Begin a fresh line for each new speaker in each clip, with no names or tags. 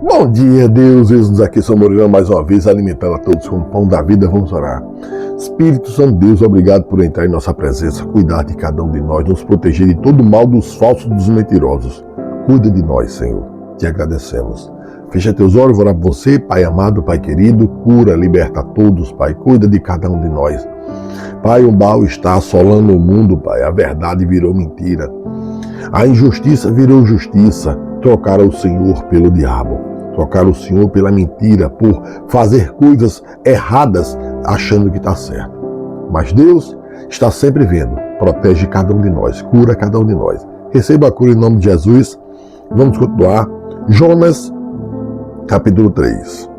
Bom dia, Deus, eis-nos aqui, São Moreira, mais uma vez, alimentando a todos com o pão da vida. Vamos orar. Espírito Santo Deus, obrigado por entrar em nossa presença, cuidar de cada um de nós, nos proteger de todo o mal dos falsos e dos mentirosos. Cuida de nós, Senhor, te agradecemos. Fecha teus olhos, vou orar por você, Pai amado, Pai querido, cura, liberta a todos, Pai, cuida de cada um de nós. Pai, o mal está assolando o mundo, Pai, a verdade virou mentira. A injustiça virou justiça, trocaram o Senhor pelo diabo. Trocar o Senhor pela mentira, por fazer coisas erradas, achando que está certo. Mas Deus está sempre vendo, protege cada um de nós, cura cada um de nós. Receba a cura em nome de Jesus. Vamos continuar. Jonas, capítulo 3.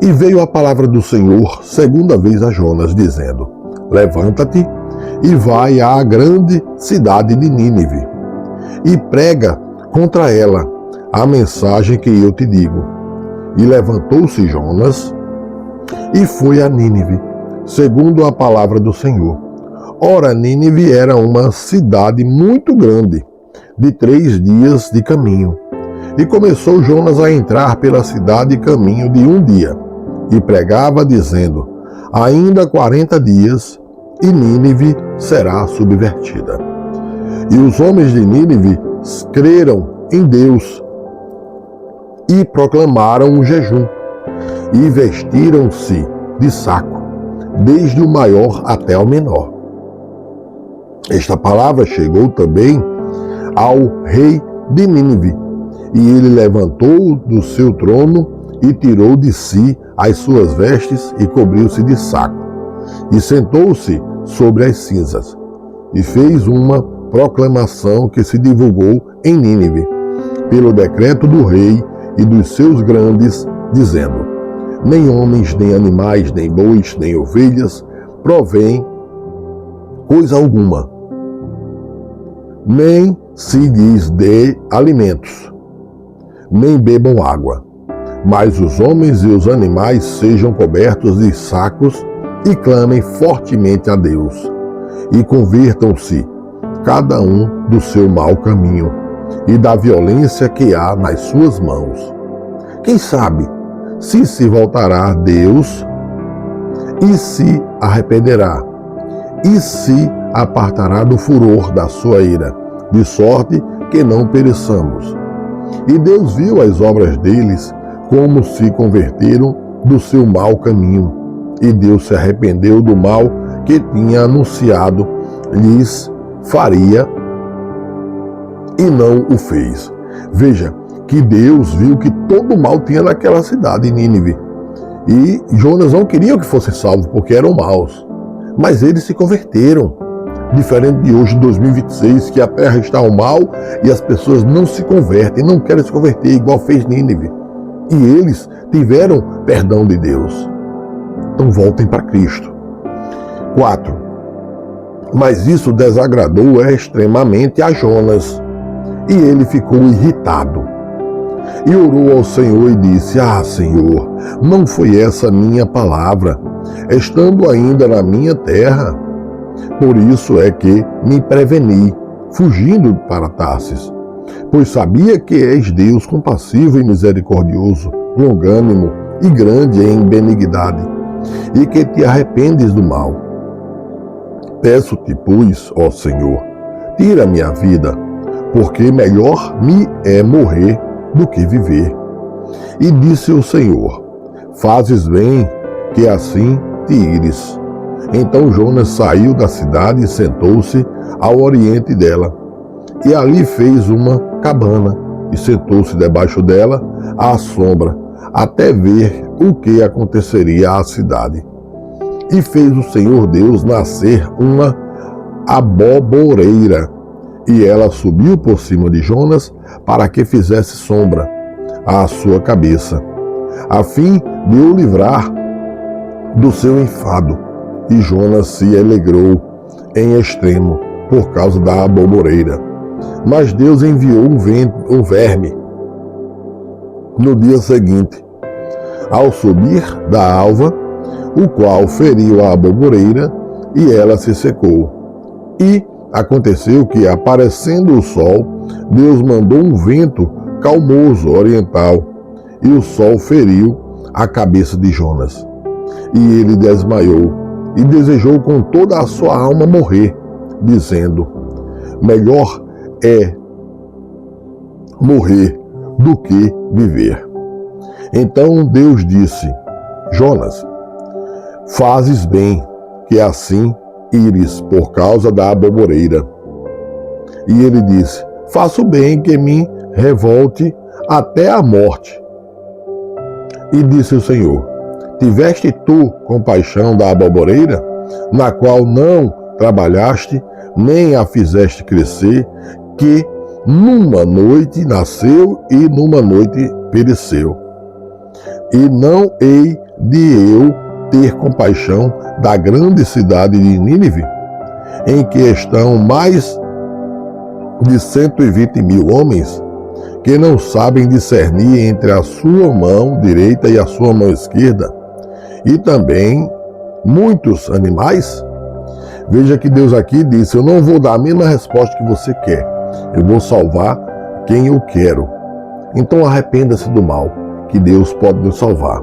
E veio a palavra do Senhor segunda vez a Jonas, dizendo: levanta-te e vai à grande cidade de Nínive, e prega contra ela a mensagem que eu te digo. E levantou-se Jonas e foi a Nínive, segundo a palavra do Senhor. Ora, Nínive era uma cidade muito grande, de 3 dias de caminho. E começou Jonas a entrar pela cidade caminho de 1 dia, e pregava dizendo: ainda 40 dias, e Nínive será subvertida. E os homens de Nínive creram em Deus, e proclamaram um jejum, e vestiram-se de saco, desde o maior até o menor. Esta palavra chegou também ao rei de Nínive, e ele levantou do seu trono e tirou de si as suas vestes e cobriu-se de saco, e sentou-se sobre as cinzas, e fez uma proclamação que se divulgou em Nínive, pelo decreto do rei e dos seus grandes, dizendo: nem homens, nem animais, nem bois, nem ovelhas provém coisa alguma, nem se lhes dê alimentos, nem bebam água, mas os homens e os animais sejam cobertos de sacos e clamem fortemente a Deus, e convirtam-se cada um do seu mau caminho e da violência que há nas suas mãos. Quem sabe se voltará a Deus e se arrependerá, e se apartará do furor da sua ira, de sorte que não pereçamos. E Deus viu as obras deles, como se converteram do seu mau caminho, e Deus se arrependeu do mal que tinha anunciado lhes faria, e não o fez. Veja que Deus viu que todo o mal tinha naquela cidade, Nínive. E Jonas não queria que fosse salvo, porque eram maus. Mas eles se converteram. Diferente de hoje, 2026, que a terra está ao mal e as pessoas não se convertem, não querem se converter, igual fez Nínive. E eles tiveram perdão de Deus. Então voltem para Cristo. 4. Mas isso desagradou extremamente a Jonas, e ele ficou irritado. E orou ao Senhor e disse: ah, Senhor, não foi essa minha palavra, estando ainda na minha terra? Por isso é que me preveni, fugindo para Tarsis, pois sabia que és Deus compassivo e misericordioso, longânimo e grande em benignidade, e que te arrependes do mal. Peço-te, pois, ó Senhor, tira minha vida, porque melhor me é morrer do que viver. E disse o Senhor: fazes bem que assim te ires. Então Jonas saiu da cidade e sentou-se ao oriente dela. E ali fez uma cabana, e sentou-se debaixo dela à sombra, até ver o que aconteceria à cidade. E fez o Senhor Deus nascer uma aboboreira, e ela subiu por cima de Jonas para que fizesse sombra à sua cabeça, a fim de o livrar do seu enfado. E Jonas se alegrou em extremo por causa da aboboreira. Mas Deus enviou um verme no dia seguinte, ao subir da alva, o qual feriu a aboboreira, e ela se secou. E aconteceu que, aparecendo o sol, Deus mandou um vento calmoso oriental, e o sol feriu a cabeça de Jonas. E ele desmaiou e desejou com toda a sua alma morrer, dizendo: melhor é morrer do que viver. Então Deus disse: Jonas, fazes bem que assim ires por causa da aboboreira. E ele disse: faço bem que me revolte até a morte. E disse o Senhor: tiveste tu compaixão da aboboreira, na qual não trabalhaste, nem a fizeste crescer, que numa noite nasceu e numa noite pereceu. E não hei de eu ter compaixão da grande cidade de Nínive, em que estão mais de 120.000 homens, que não sabem discernir entre a sua mão direita e a sua mão esquerda, e também muitos animais? Veja que Deus aqui disse: eu não vou dar a mesma resposta que você quer, eu vou salvar quem eu quero. Então arrependa-se do mal, que Deus pode nos salvar.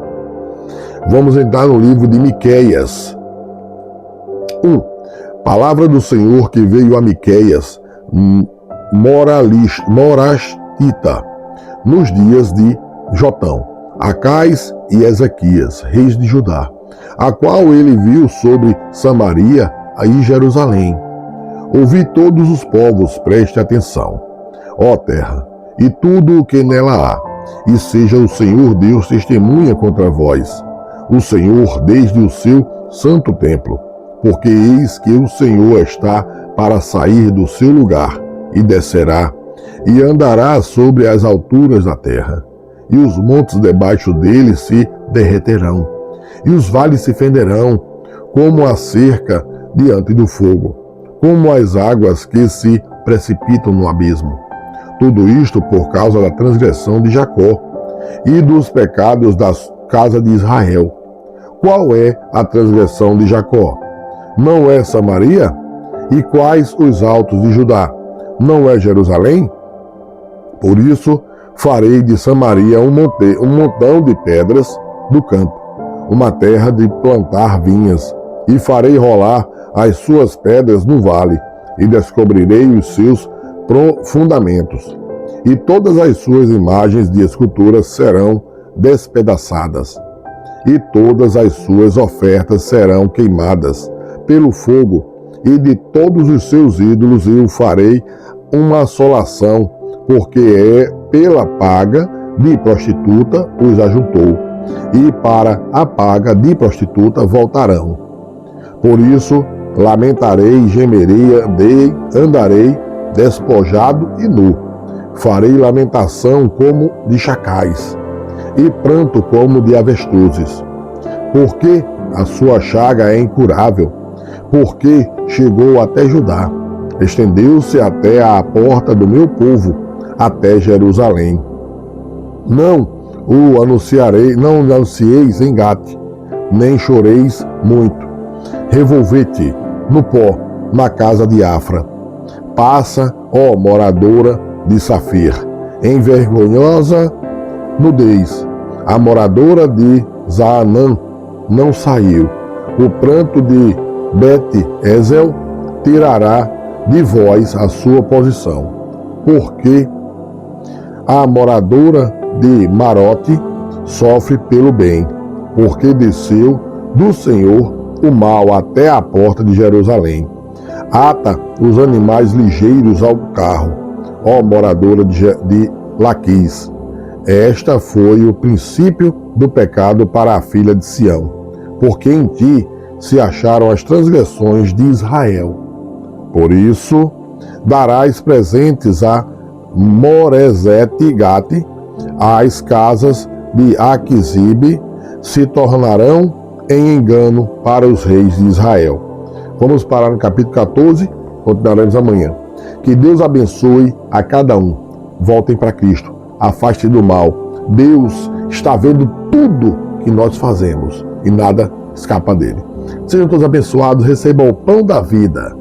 Vamos entrar no livro de Miqueias. 1. Palavra do Senhor que veio a Miqueias, morastita, nos dias de Jotão, Acais e Ezequias, reis de Judá, a qual ele viu sobre Samaria e Jerusalém. Ouvi todos os povos, preste atenção, ó terra, e tudo o que nela há, e seja o Senhor Deus testemunha contra vós, o Senhor desde o seu santo templo, porque eis que o Senhor está para sair do seu lugar, e descerá, e andará sobre as alturas da terra, e os montes debaixo dele se derreterão, e os vales se fenderão, como a cerca diante do fogo, como as águas que se precipitam no abismo. Tudo isto por causa da transgressão de Jacó e dos pecados da casa de Israel. Qual é a transgressão de Jacó? Não é Samaria? E quais os altos de Judá? Não é Jerusalém? Por isso farei de Samaria um montão de pedras do campo, uma terra de plantar vinhas, e farei rolar as suas pedras no vale, e descobrirei os seus fundamentos, e todas as suas imagens de esculturas serão despedaçadas, e todas as suas ofertas serão queimadas pelo fogo, e de todos os seus ídolos eu farei uma assolação, porque é pela paga de prostituta os ajuntou, e para a paga de prostituta voltarão. Por isso lamentarei, gemerei, andarei despojado e nu. Farei lamentação como de chacais, e pranto como de avestruzes. Porque a sua chaga é incurável, porque chegou até Judá, estendeu-se até a porta do meu povo, até Jerusalém. Não anuncieis em Gate, nem choreis muito. Revolvete no pó, na casa de Afra. Passa, ó moradora de Safir, em vergonhosa nudez. A moradora de Zaanã não saiu. O pranto de Bet-Ezel tirará de vós a sua posição. Porque a moradora de Marote sofre pelo bem, porque desceu do Senhor o mal até a porta de Jerusalém. Ata os animais ligeiros ao carro, ó moradora de Laquis. Esta foi o princípio do pecado para a filha de Sião, porque em ti se acharam as transgressões de Israel. Por isso, darás presentes a Moresete-Gate, as casas de Aquisibe se tornarão em engano para os reis de Israel. Vamos parar no capítulo 14, continuaremos amanhã. Que Deus abençoe a cada um. Voltem para Cristo, afaste do mal. Deus está vendo tudo que nós fazemos e nada escapa dele. Sejam todos abençoados, recebam o pão da vida.